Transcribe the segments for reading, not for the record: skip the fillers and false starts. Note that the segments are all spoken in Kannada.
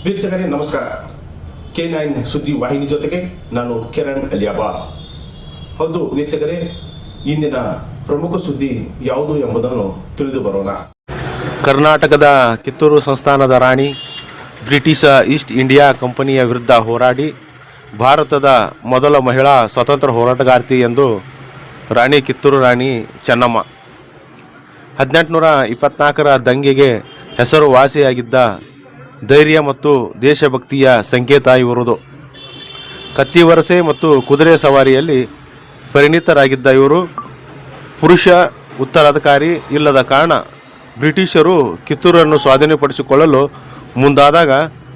ವೀಕ್ಷಕರೇ ನಮಸ್ಕಾರ. K9 ಸುದ್ದಿ ವಾಹಿನಿ ಜೊತೆಗೆ ನಾನು ಕಿರಣ್ ಅಲಿಯಾಬಾದ್. ಹೌದು ವೀಕ್ಷಕರೇ, ಇಂದಿನ ಪ್ರಮುಖ ಸುದ್ದಿ ಯಾವುದು ಎಂಬುದನ್ನು ತಿಳಿದು ಬರೋಣ. ಕರ್ನಾಟಕದ ಕಿತ್ತೂರು ಸಂಸ್ಥಾನದ ರಾಣಿ ಬ್ರಿಟಿಷ್ ಈಸ್ಟ್ ಇಂಡಿಯಾ ಕಂಪನಿಯ ವಿರುದ್ಧ ಹೋರಾಡಿ ಭಾರತದ ಮೊದಲ ಮಹಿಳಾ ಸ್ವಾತಂತ್ರ್ಯ ಹೋರಾಟಗಾರ್ತಿ ಎಂದು ಕಿತ್ತೂರು ರಾಣಿ ಚೆನ್ನಮ್ಮ 1824ರ ದಂಗೆಗೆ ಹೆಸರುವಾಸಿಯಾಗಿದ್ದ ಧೈರ್ಯ ಮತ್ತು ದೇಶಭಕ್ತಿಯ ಸಂಕೇತ ಇರುವುದು. ಕತ್ತಿವರಸೆ ಮತ್ತು ಕುದುರೆ ಸವಾರಿಯಲ್ಲಿ ಪರಿಣಿತರಾಗಿದ್ದ ಇವರು ಪುರುಷ ಉತ್ತರಾಧಿಕಾರಿ ಇಲ್ಲದ ಕಾರಣ ಬ್ರಿಟಿಷರು ಕಿತ್ತೂರನ್ನು ಸ್ವಾಧೀನಪಡಿಸಿಕೊಳ್ಳಲು ಮುಂದಾದಾಗ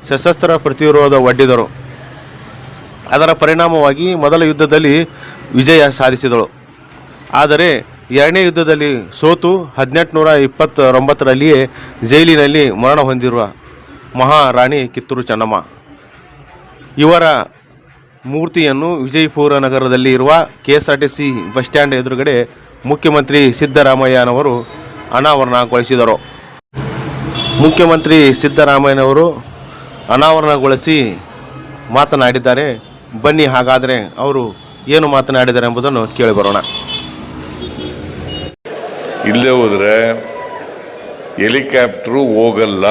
ಸಶಸ್ತ್ರ ಪ್ರತಿರೋಧ ಒಡ್ಡಿದರು. ಅದರ ಪರಿಣಾಮವಾಗಿ ಮೊದಲ ಯುದ್ಧದಲ್ಲಿ ವಿಜಯ ಸಾಧಿಸಿದಳು. ಆದರೆ ಎರಡನೇ ಯುದ್ಧದಲ್ಲಿ ಸೋತು 1829ರಲ್ಲಿಯೇ ಜೈಲಿನಲ್ಲಿ ಮರಣ ಹೊಂದಿರುವ ಮಹಾರಾಣಿ ಕಿತ್ತೂರು ಚೆನ್ನಮ್ಮ ಇವರ ಮೂರ್ತಿಯನ್ನು ವಿಜಯಪುರ ನಗರದಲ್ಲಿ ಇರುವ KSRTC ಬಸ್ ಸ್ಟ್ಯಾಂಡ್ ಎದುರುಗಡೆ ಮುಖ್ಯಮಂತ್ರಿ ಸಿದ್ದರಾಮಯ್ಯನವರು ಅನಾವರಣಗೊಳಿಸಿದರು. ಮುಖ್ಯಮಂತ್ರಿ ಸಿದ್ದರಾಮಯ್ಯನವರು ಅನಾವರಣಗೊಳಿಸಿ ಮಾತನಾಡಿದ್ದಾರೆ. ಬನ್ನಿ, ಹಾಗಾದರೆ ಅವರು ಏನು ಮಾತನಾಡಿದ್ದಾರೆ ಎಂಬುದನ್ನು ಕೇಳಿಬರೋಣ. ಇಲ್ಲೇ ಹೋದರೆ ಹೆಲಿಕಾಪ್ಟ್ರು ಹೋಗಲ್ಲ,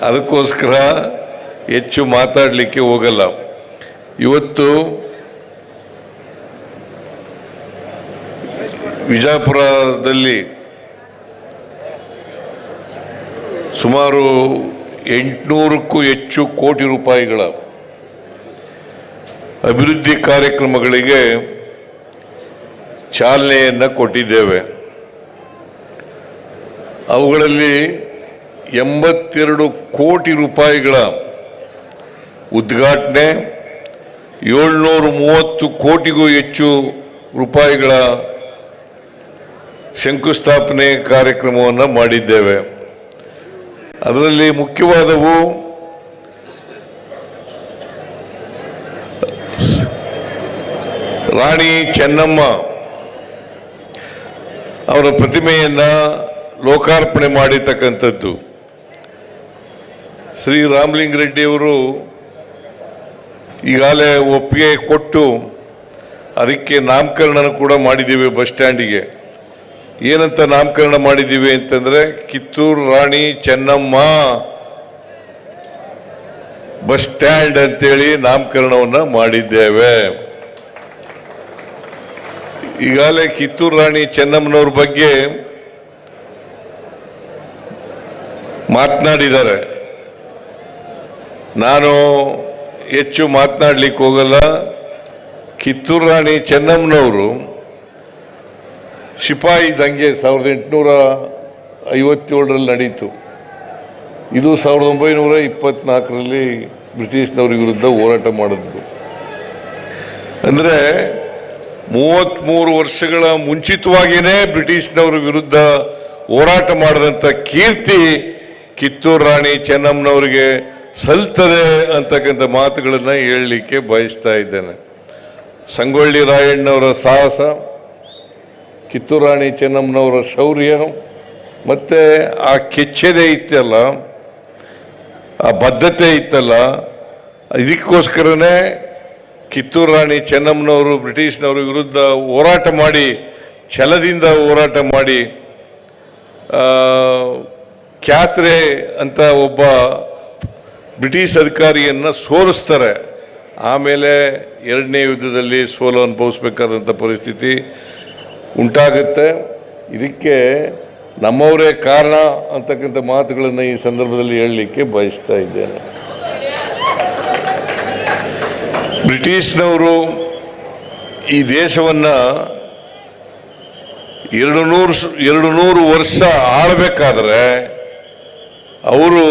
ಅದಕ್ಕೋಸ್ಕರ ಹೆಚ್ಚು ಮಾತಾಡಲಿಕ್ಕೆ ಹೋಗಲ್ಲ. ಇವತ್ತು ವಿಜಯಪುರದಲ್ಲಿ ಸುಮಾರು 800ಕ್ಕೂ ಹೆಚ್ಚು ಕೋಟಿ ರೂಪಾಯಿಗಳ ಅಭಿವೃದ್ಧಿ ಕಾರ್ಯಕ್ರಮಗಳಿಗೆ ಚಾಲನೆಯನ್ನು ಕೊಟ್ಟಿದ್ದೇವೆ. ಅವುಗಳಲ್ಲಿ 82 ಕೋಟಿ ರೂಪಾಯಿಗಳ ಉದ್ಘಾಟನೆ, 730 ಕೋಟಿಗೂ ಹೆಚ್ಚು ರೂಪಾಯಿಗಳ ಶಂಕುಸ್ಥಾಪನೆ ಕಾರ್ಯಕ್ರಮವನ್ನು ಮಾಡಿದ್ದೇವೆ. ಅದರಲ್ಲಿ ಮುಖ್ಯವಾದವು ರಾಣಿ ಚೆನ್ನಮ್ಮ ಅವರ ಪ್ರತಿಮೆಯನ್ನು ಲೋಕಾರ್ಪಣೆ ಮಾಡಿರ್ತಕ್ಕಂಥದ್ದು. ಶ್ರೀ ರಾಮಲಿಂಗಾರೆಡ್ಡಿಯವರು ಈಗಾಗಲೇ ಒಪ್ಪಿಗೆ ಕೊಟ್ಟು ಅದಕ್ಕೆ ನಾಮಕರಣ ಕೂಡ ಮಾಡಿದ್ದೀವಿ. ಬಸ್ ಸ್ಟ್ಯಾಂಡಿಗೆ ಏನಂತ ನಾಮಕರಣ ಮಾಡಿದ್ದೀವಿ ಅಂತಂದರೆ ಕಿತ್ತೂರು ರಾಣಿ ಚೆನ್ನಮ್ಮ ಬಸ್ ಸ್ಟ್ಯಾಂಡ್ ಅಂತೇಳಿ ನಾಮಕರಣವನ್ನು ಮಾಡಿದ್ದೇವೆ. ಈಗಾಗಲೇ ಕಿತ್ತೂರು ರಾಣಿ ಚೆನ್ನಮ್ಮನವ್ರ ಬಗ್ಗೆ ಮಾತನಾಡಿದ್ದಾರೆ. ನಾನು ಹೆಚ್ಚು ಮಾತನಾಡಲಿಕ್ಕೆ ಹೋಗಲ್ಲ. ಕಿತ್ತೂರು ರಾಣಿ ಚೆನ್ನಮ್ಮನವರು ಸಿಪಾಯಿ ದಂಗೆ 1857ರಲ್ಲಿ ನಡೀತು. ಇದು 1924ರಲ್ಲಿ ಬ್ರಿಟಿಷ್ನವ್ರ ವಿರುದ್ಧ ಹೋರಾಟ ಮಾಡಿದ್ರು. ಅಂದರೆ 33 ವರ್ಷಗಳ ಮುಂಚಿತವಾಗಿಯೇ ಬ್ರಿಟಿಷ್ನವ್ರ ವಿರುದ್ಧ ಹೋರಾಟ ಮಾಡಿದಂಥ ಕೀರ್ತಿ ಕಿತ್ತೂರು ರಾಣಿ ಚೆನ್ನಮ್ಮನವರಿಗೆ ಸಲ್ತದೆ ಅಂತಕ್ಕಂಥ ಮಾತುಗಳನ್ನು ಹೇಳಲಿಕ್ಕೆ ಬಯಸ್ತಾ ಇದ್ದೇನೆ. ಸಂಗೊಳ್ಳಿ ರಾಯಣ್ಣವರ ಸಾಹಸ, ಕಿತ್ತೂರು ರಾಣಿ ಚೆನ್ನಮ್ಮನವರ ಶೌರ್ಯ ಮತ್ತು ಆ ಕೆಚ್ಚೆದೆ ಇತ್ತಲ್ಲ, ಆ ಬದ್ಧತೆ ಇತ್ತಲ್ಲ, ಇದಕ್ಕೋಸ್ಕರನೇ ಕಿತ್ತೂರು ರಾಣಿ ಚೆನ್ನಮ್ಮನವರು ಬ್ರಿಟಿಷ್ನವ್ರ ವಿರುದ್ಧ ಹೋರಾಟ ಮಾಡಿ, ಛಲದಿಂದ ಹೋರಾಟ ಮಾಡಿ, ಕ್ಯಾತ್ರೆ ಅಂತ ಒಬ್ಬ ಬ್ರಿಟಿಷ್ ಅಧಿಕಾರಿಯನ್ನು ಸೋಲಿಸ್ತಾರೆ. ಆಮೇಲೆ ಎರಡನೇ ಯುದ್ಧದಲ್ಲಿ ಸೋಲು ಅನುಭವಿಸ್ಬೇಕಾದಂಥ ಪರಿಸ್ಥಿತಿ ಉಂಟಾಗುತ್ತೆ. ಇದಕ್ಕೆ ನಮ್ಮವರೇ ಕಾರಣ ಅಂತಕ್ಕಂಥ ಮಾತುಗಳನ್ನು ಈ ಸಂದರ್ಭದಲ್ಲಿ ಹೇಳಲಿಕ್ಕೆ ಬಯಸ್ತಾ ಇದ್ದೇನೆ. ಬ್ರಿಟಿಷ್ನವರು ಈ ದೇಶವನ್ನು 200 ವರ್ಷ ಆಳಬೇಕಾದ್ರೆ ಅವರು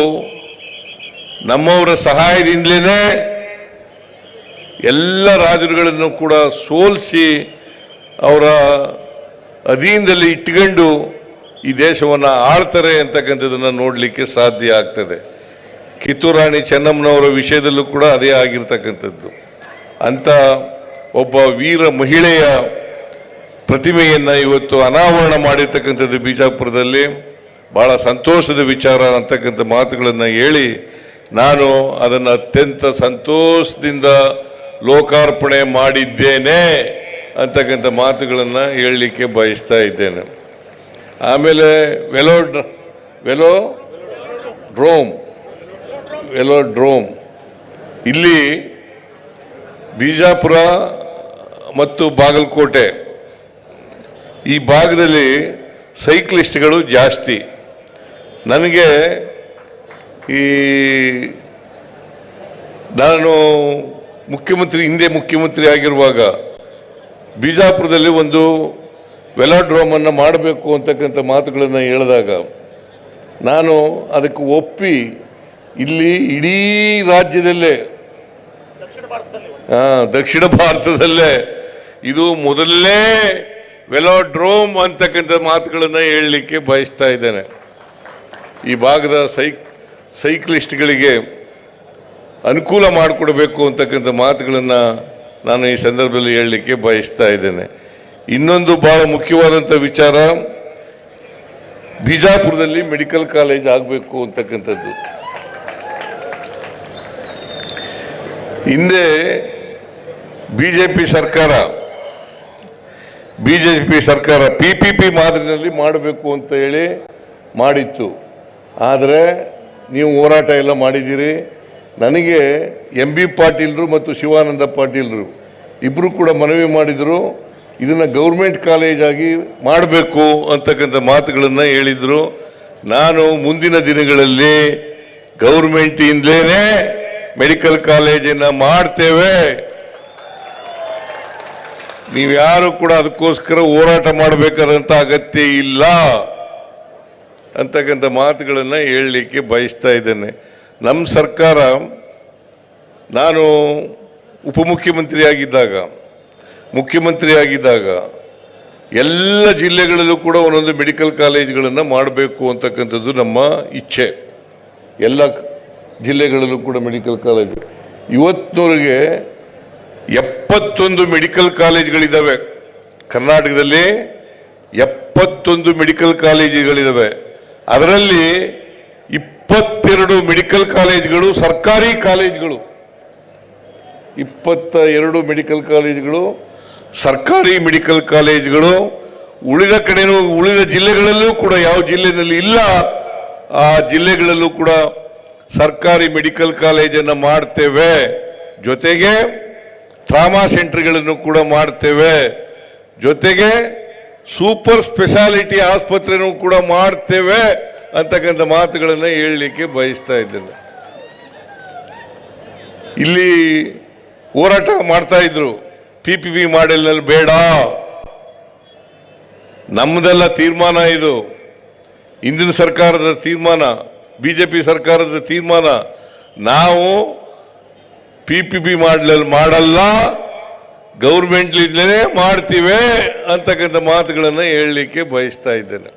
ನಮ್ಮವರ ಸಹಾಯದಿಂದಲೇ ಎಲ್ಲ ರಾಜರುಗಳನ್ನು ಕೂಡ ಸೋಲಿಸಿ ಅವರ ಅಧೀನದಲ್ಲಿ ಇಟ್ಕೊಂಡು ಈ ದೇಶವನ್ನು ಆಳ್ತಾರೆ ಅಂತಕ್ಕಂಥದ್ದನ್ನು ನೋಡಲಿಕ್ಕೆ ಸಾಧ್ಯ ಆಗ್ತದೆ. ಕಿತ್ತೂರು ರಾಣಿ ಚೆನ್ನಮ್ಮನವರ ವಿಷಯದಲ್ಲೂ ಕೂಡ ಅದೇ ಆಗಿರ್ತಕ್ಕಂಥದ್ದು. ಅಂಥ ಒಬ್ಬ ವೀರ ಮಹಿಳೆಯ ಪ್ರತಿಮೆಯನ್ನು ಇವತ್ತು ಅನಾವರಣ ಮಾಡಿರ್ತಕ್ಕಂಥದ್ದು ಬಿಜಾಪುರದಲ್ಲಿ ಭಾಳ ಸಂತೋಷದ ವಿಚಾರ ಅಂತಕ್ಕಂಥ ಮಾತುಗಳನ್ನು ಹೇಳಿ ನಾನು ಅದನ್ನು ಅತ್ಯಂತ ಸಂತೋಷದಿಂದ ಲೋಕಾರ್ಪಣೆ ಮಾಡಿದ್ದೇನೆ ಅಂತಕ್ಕಂಥ ಮಾತುಗಳನ್ನು ಹೇಳಲಿಕ್ಕೆ ಬಯಸ್ತಾ ಇದ್ದೇನೆ. ಆಮೇಲೆ ವೆಲೋಡ್ರೋಮ್ ಇಲ್ಲಿ ಬಿಜಾಪುರ ಮತ್ತು ಬಾಗಲಕೋಟೆ ಈ ಭಾಗದಲ್ಲಿ ಸೈಕ್ಲಿಸ್ಟ್ಗಳು ಜಾಸ್ತಿ. ನನಗೆ ನಾನು ಹಿಂದೆ ಮುಖ್ಯಮಂತ್ರಿ ಆಗಿರುವಾಗ ಬಿಜಾಪುರದಲ್ಲಿ ಒಂದು ವೆಲೋಡ್ರೋಮನ್ನು ಮಾಡಬೇಕು ಅಂತಕ್ಕಂಥ ಮಾತುಗಳನ್ನು ಹೇಳಿದಾಗ ನಾನು ಅದಕ್ಕೆ ಒಪ್ಪಿ ಇಲ್ಲಿ ಇಡೀ ರಾಜ್ಯದಲ್ಲೇ ದಕ್ಷಿಣ ಭಾರತದಲ್ಲೇ ಇದು ಮೊದಲನೇ ವೆಲೋಡ್ರೋಮ್ ಅಂತಕ್ಕಂಥ ಮಾತುಗಳನ್ನು ಹೇಳಲಿಕ್ಕೆ ಬಯಸ್ತಾ ಇದ್ದೇನೆ. ಈ ಭಾಗದ ಸೈಕ್ಲಿಸ್ಟ್ಗಳಿಗೆ ಅನುಕೂಲ ಮಾಡಿಕೊಡಬೇಕು ಅಂತಕ್ಕಂಥ ಮಾತುಗಳನ್ನು ನಾನು ಈ ಸಂದರ್ಭದಲ್ಲಿ ಹೇಳಲಿಕ್ಕೆ ಬಯಸ್ತಾ ಇದ್ದೇನೆ. ಇನ್ನೊಂದು ಭಾಳ ಮುಖ್ಯವಾದಂಥ ವಿಚಾರ, ಬಿಜಾಪುರದಲ್ಲಿ ಮೆಡಿಕಲ್ ಕಾಲೇಜ್ ಆಗಬೇಕು ಅಂತಕ್ಕಂಥದ್ದು. ಹಿಂದೆ ಬಿಜೆಪಿ ಸರ್ಕಾರ PPP ಮಾದರಿನಲ್ಲಿ ಮಾಡಬೇಕು ಅಂತ ಹೇಳಿ ಮಾಡಿತ್ತು. ಆದರೆ ನೀವು ಹೋರಾಟ ಎಲ್ಲ ಮಾಡಿದ್ದೀರಿ. ನನಗೆ MB ಪಾಟೀಲ್ರು ಮತ್ತು ಶಿವಾನಂದ ಪಾಟೀಲ್ರು ಇಬ್ಬರು ಕೂಡ ಮನವಿ ಮಾಡಿದರು, ಇದನ್ನು ಗೌರ್ಮೆಂಟ್ ಕಾಲೇಜಾಗಿ ಮಾಡಬೇಕು ಅಂತಕ್ಕಂಥ ಮಾತುಗಳನ್ನು ಹೇಳಿದರು. ನಾನು ಮುಂದಿನ ದಿನಗಳಲ್ಲಿ ಗೌರ್ಮೆಂಟಿಂದಲೇ ಮೆಡಿಕಲ್ ಕಾಲೇಜನ್ನು ಮಾಡ್ತೇವೆ, ನೀವ್ಯಾರು ಕೂಡ ಅದಕ್ಕೋಸ್ಕರ ಹೋರಾಟ ಮಾಡಬೇಕಾದಂಥ ಅಗತ್ಯ ಇಲ್ಲ ಅಂತಕ್ಕಂಥ ಮಾತುಗಳನ್ನು ಹೇಳಲಿಕ್ಕೆ ಬಯಸ್ತಾ ಇದ್ದೇನೆ. ನಮ್ಮ ಸರ್ಕಾರ, ನಾನು ಮುಖ್ಯಮಂತ್ರಿಯಾಗಿದ್ದಾಗ ಎಲ್ಲ ಜಿಲ್ಲೆಗಳಲ್ಲೂ ಕೂಡ ಒಂದೊಂದು ಮೆಡಿಕಲ್ ಕಾಲೇಜ್ಗಳನ್ನು ಮಾಡಬೇಕು ಅಂತಕ್ಕಂಥದ್ದು ನಮ್ಮ ಇಚ್ಛೆ. ಎಲ್ಲ ಜಿಲ್ಲೆಗಳಲ್ಲೂ ಕೂಡ ಮೆಡಿಕಲ್ ಕಾಲೇಜು. ಇವತ್ತಿನವರೆಗೆ 71 ಮೆಡಿಕಲ್ ಕಾಲೇಜ್ಗಳಿದ್ದಾವೆ. ಕರ್ನಾಟಕದಲ್ಲಿ 71 ಮೆಡಿಕಲ್ ಕಾಲೇಜುಗಳಿದ್ದಾವೆ. ಅದರಲ್ಲಿ 22 ಮೆಡಿಕಲ್ ಕಾಲೇಜುಗಳು ಸರ್ಕಾರಿ ಕಾಲೇಜುಗಳು. 22 ಮೆಡಿಕಲ್ ಕಾಲೇಜುಗಳು ಸರ್ಕಾರಿ ಮೆಡಿಕಲ್ ಕಾಲೇಜುಗಳು. ಉಳಿದ ಜಿಲ್ಲೆಗಳಲ್ಲೂ ಕೂಡ ಯಾವ ಜಿಲ್ಲೆಯಲ್ಲಿ ಇಲ್ಲ ಆ ಜಿಲ್ಲೆಗಳಲ್ಲೂ ಕೂಡ ಸರ್ಕಾರಿ ಮೆಡಿಕಲ್ ಕಾಲೇಜನ್ನು ಮಾಡ್ತೇವೆ. ಜೊತೆಗೆ ಟ್ರಾಮಾ ಸೆಂಟರ್ಗಳನ್ನು ಕೂಡ ಮಾಡ್ತೇವೆ. ಜೊತೆಗೆ ಸೂಪರ್ ಸ್ಪೆಷಾಲಿಟಿ ಆಸ್ಪತ್ರೆನೂ ಕೂಡ ಮಾಡ್ತೇವೆ ಅಂತಕ್ಕಂಥ ಮಾತುಗಳನ್ನು ಹೇಳಲಿಕ್ಕೆ ಬಯಸ್ತಾ ಇದ್ದೇನೆ. ಇಲ್ಲಿ ಹೋರಾಟ ಮಾಡ್ತಾ ಇದ್ರು, PPP ಮಾಡೆಲ್ನಲ್ಲಿ ಬೇಡ, ನಮ್ಮದೆಲ್ಲ ತೀರ್ಮಾನ, ಇದು ಹಿಂದಿನ ಸರ್ಕಾರದ ತೀರ್ಮಾನ, ಬಿಜೆಪಿ ಸರ್ಕಾರದ ತೀರ್ಮಾನ. ನಾವು PPP ಮಾಡೆಲ್ ಮಾಡಲ್ಲ, ಗೌರ್ಮೆಂಟ್ಲಿಂದಲೇ ಮಾಡ್ತೀವಿ ಅಂತಕ್ಕಂಥ ಮಾತುಗಳನ್ನು ಹೇಳಲಿಕ್ಕೆ ಬಯಸ್ತಾ ಇದ್ದೇನೆ.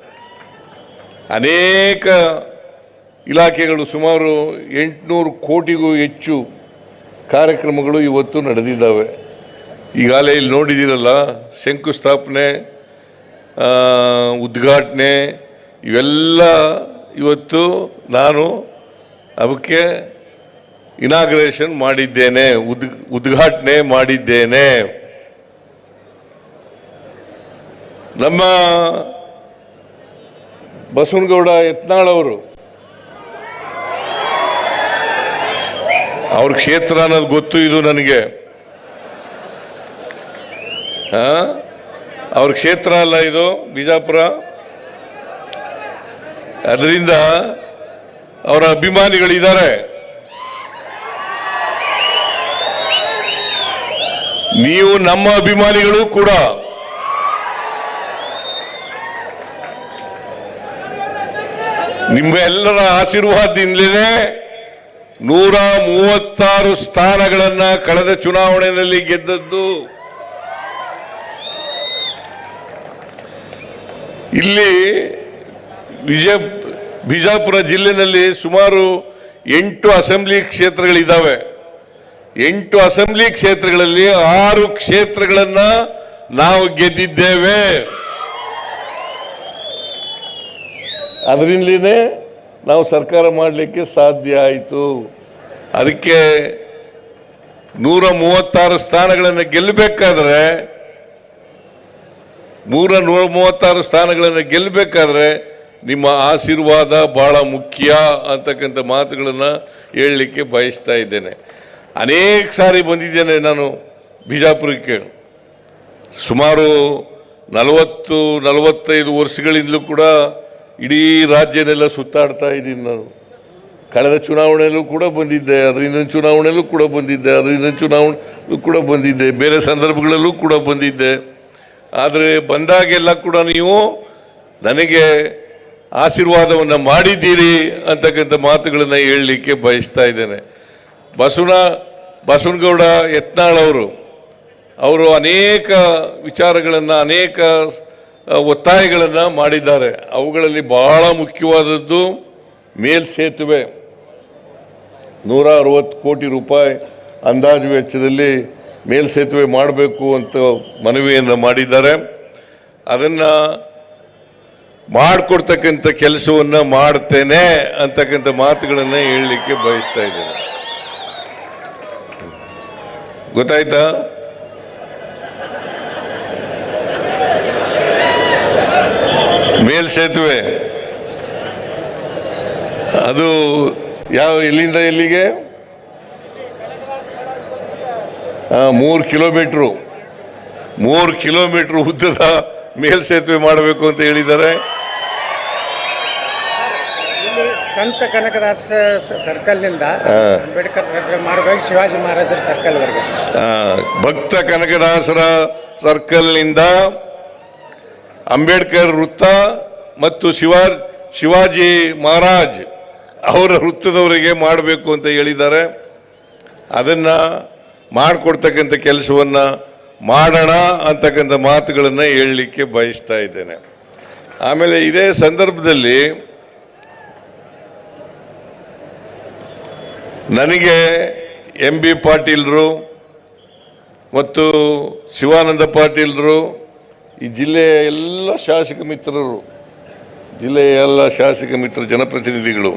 ಅನೇಕ ಇಲಾಖೆಗಳು, ಸುಮಾರು 800 ಕೋಟಿಗೂ ಹೆಚ್ಚು ಕಾರ್ಯಕ್ರಮಗಳು ಇವತ್ತು ನಡೆದಿದ್ದಾವೆ. ಈಗಾಗಲೇ ಇಲ್ಲಿ ನೋಡಿದ್ದೀರಲ್ಲ, ಶಂಕುಸ್ಥಾಪನೆ, ಉದ್ಘಾಟನೆ, ಇವೆಲ್ಲ ಇವತ್ತು ನಾನು ಅವಕ್ಕೆ ಇನಾಗ್ರೇಷನ್ ಮಾಡಿದ್ದೇನೆ, ಉದ್ಘಾಟನೆ ಮಾಡಿದ್ದೇನೆ. ನಮ್ಮ ಬಸವನಗೌಡ ಯತ್ನಾಳ್ ಅವರು, ಅವ್ರ ಕ್ಷೇತ್ರ ಅನ್ನೋದು ಗೊತ್ತು, ಇದು ನನಗೆ. ಅವ್ರ ಕ್ಷೇತ್ರ ಅಲ್ಲ ಇದು, ಬಿಜಾಪುರ. ಅದರಿಂದ ಅವರ ಅಭಿಮಾನಿಗಳಿದ್ದಾರೆ. ನೀವು ನಮ್ಮ ಅಭಿಮಾನಿಗಳು ಕೂಡ. ನಿಮ್ಮ ಎಲ್ಲರ ಆಶೀರ್ವಾದದಿಂದಲೇ 136 ಸ್ಥಾನಗಳನ್ನ ಕಳೆದ ಚುನಾವಣೆಯಲ್ಲಿ ಗೆದ್ದದ್ದು. ಇಲ್ಲಿ ಬಿಜಾಪುರ ಜಿಲ್ಲೆಯಲ್ಲಿ ಸುಮಾರು 8 ಅಸೆಂಬ್ಲಿ ಕ್ಷೇತ್ರಗಳಿದ್ದಾವೆ. 8 ಅಸೆಂಬ್ಲಿ ಕ್ಷೇತ್ರಗಳಲ್ಲಿ 6 ಕ್ಷೇತ್ರಗಳನ್ನ ನಾವು ಗೆದ್ದಿದ್ದೇವೆ. ಅದರಿಂದಲೇ ನಾವು ಸರ್ಕಾರ ಮಾಡಲಿಕ್ಕೆ ಸಾಧ್ಯ ಆಯಿತು. ಅದಕ್ಕೆ 136 ಸ್ಥಾನಗಳನ್ನು ಗೆಲ್ಲಬೇಕಾದ್ರೆ 136 ಸ್ಥಾನಗಳನ್ನು ಗೆಲ್ಲಬೇಕಾದ್ರೆ ನಿಮ್ಮ ಆಶೀರ್ವಾದ ಭಾಳ ಮುಖ್ಯ ಅಂತಕ್ಕಂಥ ಮಾತುಗಳನ್ನು ಹೇಳಲಿಕ್ಕೆ ಬಯಸ್ತಾ ಇದ್ದೇನೆ. ಅನೇಕ ಸಾರಿ ಬಂದಿದ್ದೇನೆ ನಾನು ಬಿಜಾಪುರಕ್ಕೆ. ಸುಮಾರು 40-45 ವರ್ಷಗಳಿಂದಲೂ ಕೂಡ ಇಡೀ ರಾಜ್ಯನೆಲ್ಲ ಸುತ್ತಾಡ್ತಾ ಇದ್ದೀನಿ ನಾನು. ಕಳೆದ ಚುನಾವಣೆಯಲ್ಲೂ ಕೂಡ ಬಂದಿದ್ದೆ, ಅದರಿಂದ ಚುನಾವಣೆಯಲ್ಲೂ ಕೂಡ ಬಂದಿದ್ದೆ, ಅದರಿಂದ ಚುನಾವಣೆಯಲ್ಲೂ ಕೂಡ ಬಂದಿದ್ದೆ, ಬೇರೆ ಸಂದರ್ಭಗಳಲ್ಲೂ ಕೂಡ ಬಂದಿದ್ದೆ. ಆದರೆ ಬಂದಾಗೆಲ್ಲ ಕೂಡ ನೀವು ನನಗೆ ಆಶೀರ್ವಾದವನ್ನು ಮಾಡಿದ್ದೀರಿ ಅಂತಕ್ಕಂಥ ಮಾತುಗಳನ್ನು ಹೇಳಲಿಕ್ಕೆ ಬಯಸ್ತಾ ಇದ್ದೇನೆ. ಬಸವನಗೌಡ ಯತ್ನಾಳ್ ಅವರು ಅನೇಕ ವಿಚಾರಗಳನ್ನು, ಅನೇಕ ಒತ್ತಾಯಗಳನ್ನು ಮಾಡಿದ್ದಾರೆ. ಅವುಗಳಲ್ಲಿ ಬಹಳ ಮುಖ್ಯವಾದದ್ದು ಮೇಲ್ಸೇತುವೆ. 160 ಕೋಟಿ ರೂಪಾಯಿ ಅಂದಾಜು ವೆಚ್ಚದಲ್ಲಿ ಮೇಲ್ಸೇತುವೆ ಮಾಡಬೇಕು ಅಂತ ಮನವಿಯನ್ನು ಮಾಡಿದ್ದಾರೆ. ಅದನ್ನು ಮಾಡಿಕೊಡ್ತಕ್ಕಂಥ ಕೆಲಸವನ್ನು ಮಾಡ್ತೇನೆ ಅಂತಕ್ಕಂಥ ಮಾತುಗಳನ್ನು ಹೇಳಲಿಕ್ಕೆ ಬಯಸ್ತಾ ಇದ್ದೇನೆ. ಗೊತ್ತಾಯ್ತಾ? ಮೇಲ್ಸೇತುವೆ ಅದು ಎಲ್ಲಿಂದ ಎಲ್ಲಿಗೆ 3 ಕಿಲೋಮೀಟ್ರು ಉದ್ದದ ಮೇಲ್ಸೇತುವೆ ಮಾಡಬೇಕು ಅಂತ ಹೇಳಿದ್ದಾರೆ. ಸಂತ ಕನಕದಾಸ ಸರ್ಕಲ್ನಿಂದ ಅಂಬೇಡ್ಕರ್ ಸರ್ಕಲ್ ಮಾಡಬೇಕು, ಶಿವಾಜಿ ಮಹಾರಾಜರ ಸರ್ಕಲ್ವರೆಗೆ. ಭಕ್ತ ಕನಕದಾಸರ ಸರ್ಕಲ್ನಿಂದ ಅಂಬೇಡ್ಕರ್ ವೃತ್ತ ಮತ್ತು ಶಿವಾಜಿ ಮಹಾರಾಜ್ ಅವರ ವೃತ್ತದವರೆಗೆ ಮಾಡಬೇಕು ಅಂತ ಹೇಳಿದ್ದಾರೆ. ಅದನ್ನು ಮಾಡಿಕೊಡ್ತಕ್ಕಂಥ ಕೆಲಸವನ್ನು ಮಾಡೋಣ ಅಂತಕ್ಕಂಥ ಮಾತುಗಳನ್ನು ಹೇಳಲಿಕ್ಕೆ ಬಯಸ್ತಾ ಇದ್ದೇನೆ. ಆಮೇಲೆ ಇದೇ ಸಂದರ್ಭದಲ್ಲಿ ನನಗೆ ಎಂ ಬಿ ಪಾಟೀಲ್ರು ಮತ್ತು ಶಿವಾನಂದ ಪಾಟೀಲ್ರು, ಈ ಜಿಲ್ಲೆಯ ಎಲ್ಲ ಶಾಸಕ ಮಿತ್ರರು, ಜಿಲ್ಲೆಯ ಎಲ್ಲ ಶಾಸಕ ಮಿತ್ರ ಜನಪ್ರತಿನಿಧಿಗಳು,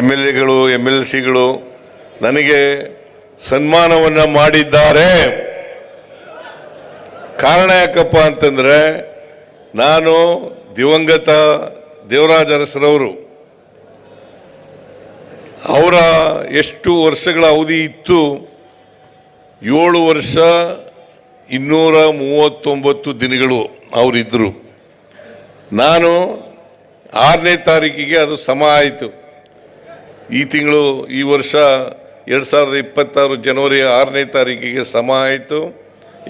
MLAಗಳು, MLCಗಳು ನನಗೆ ಸನ್ಮಾನವನ್ನು ಮಾಡಿದ್ದಾರೆ. ಕಾರಣ ಯಾಕಪ್ಪ ಅಂತಂದರೆ, ನಾನು ದಿವಂಗತ ದೇವರಾಜ ಅರಸರವರು ಅವರ ಎಷ್ಟು ವರ್ಷಗಳ ಅವಧಿ ಇತ್ತು, 7 ವರ್ಷ 239 ದಿನಗಳು ಅವರಿದ್ದರು. ನಾನು 6ನೇ ತಾರೀಕಿಗೆ ಅದು ಸಮ ಆಯಿತು. ಈ ವರ್ಷ 2026 ಜನವರಿ 6ನೇ ತಾರೀಕಿಗೆ ಸಮ ಆಯಿತು.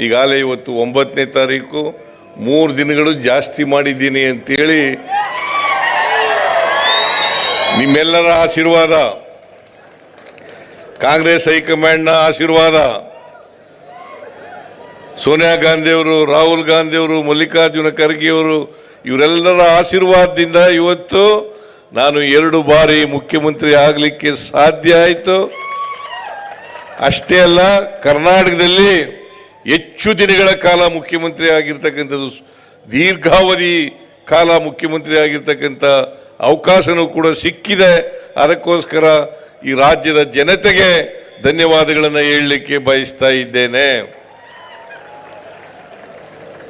ಈಗಾಗಲೇ ಇವತ್ತು 9ನೇ ತಾರೀಕು, 3 ದಿನಗಳು ಜಾಸ್ತಿ ಮಾಡಿದ್ದೀನಿ ಅಂತೇಳಿ ನಿಮ್ಮೆಲ್ಲರ ಆಶೀರ್ವಾದ, ಕಾಂಗ್ರೆಸ್ ಹೈಕಮಾಂಡ್ನ ಆಶೀರ್ವಾದ, ಸೋನಿಯಾ ಗಾಂಧಿಯವರು, ರಾಹುಲ್ ಗಾಂಧಿಯವರು, ಮಲ್ಲಿಕಾರ್ಜುನ ಖರ್ಗೆಯವರು ಇವರೆಲ್ಲರ ಆಶೀರ್ವಾದದಿಂದ ಇವತ್ತು ನಾನು 2 ಬಾರಿ ಮುಖ್ಯಮಂತ್ರಿ ಆಗಲಿಕ್ಕೆ ಸಾಧ್ಯ ಆಯಿತು. ಅಷ್ಟೇ ಅಲ್ಲ, ಕರ್ನಾಟಕದಲ್ಲಿ ಹೆಚ್ಚು ದಿನಗಳ ಕಾಲ ಮುಖ್ಯಮಂತ್ರಿ ಆಗಿರ್ತಕ್ಕಂಥದ್ದು, ದೀರ್ಘಾವಧಿ ಕಾಲ ಮುಖ್ಯಮಂತ್ರಿ ಆಗಿರ್ತಕ್ಕಂಥ ಅವಕಾಶನೂ ಕೂಡ ಸಿಕ್ಕಿದೆ. ಅದಕ್ಕೋಸ್ಕರ ಈ ರಾಜ್ಯದ ಜನತೆಗೆ ಧನ್ಯವಾದಗಳನ್ನು ಹೇಳಲಿಕ್ಕೆ ಬಯಸ್ತಾ ಇದ್ದೇನೆ.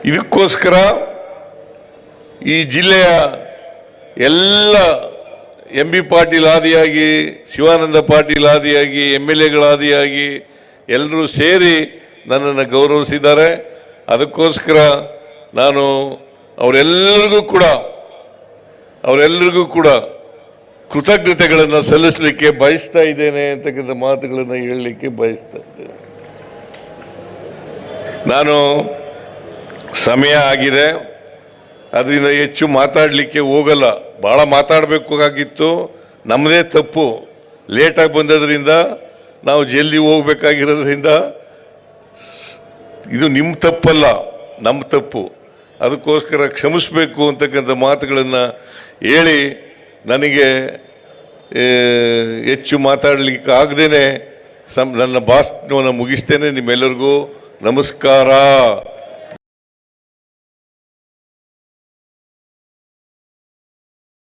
ಇದಕ್ಕೋಸ್ಕರ ಈ ಜಿಲ್ಲೆಯ ಎಲ್ಲ MB ಪಾಟೀಲ್ ಆದಿಯಾಗಿ, ಶಿವಾನಂದ ಪಾಟೀಲ್ ಆದಿಯಾಗಿ, MLAಗಳಾದಿಯಾಗಿ ಎಲ್ಲರೂ ಸೇರಿ ನನ್ನನ್ನು ಗೌರವಿಸಿದ್ದಾರೆ. ಅದಕ್ಕೋಸ್ಕರ ನಾನು ಅವರೆಲ್ಲರಿಗೂ ಕೂಡ ಕೃತಜ್ಞತೆಗಳನ್ನು ಸಲ್ಲಿಸಲಿಕ್ಕೆ ಬಯಸ್ತಾ ಇದ್ದೇನೆ ಅಂತಕ್ಕಂಥ ಮಾತುಗಳನ್ನು ಹೇಳಲಿಕ್ಕೆ ಬಯಸ್ತಾ ಇದ್ದೇನೆ. ನಾನು ಸಮಯ ಆಗಿದೆ, ಅದರಿಂದ ಹೆಚ್ಚು ಮಾತಾಡಲಿಕ್ಕೆ ಹೋಗಲ್ಲ. ಭಾಳ ಮಾತಾಡಬೇಕಾಗಿತ್ತು, ನಮ್ಮದೇ ತಪ್ಪು. ಲೇಟಾಗಿ ಬಂದದ್ರಿಂದ, ನಾವು ಜಲ್ದಿ ಹೋಗ್ಬೇಕಾಗಿರೋದ್ರಿಂದ, ಇದು ನಿಮ್ಮ ತಪ್ಪಲ್ಲ, ನಮ್ಮ ತಪ್ಪು. ಅದಕ್ಕೋಸ್ಕರ ಕ್ಷಮಿಸಬೇಕು ಅಂತಕ್ಕಂಥ ಮಾತುಗಳನ್ನು ಹೇಳಿ ನನಗೆ ಹೆಚ್ಚು ಮಾತಾಡಲಿಕ್ಕೆ ಆಗದೇನೆ ನನ್ನ ಭಾಷಣವನ್ನು ಮುಗಿಸ್ತೇನೆ. ನಿಮ್ಮೆಲ್ಲರಿಗೂ ನಮಸ್ಕಾರ.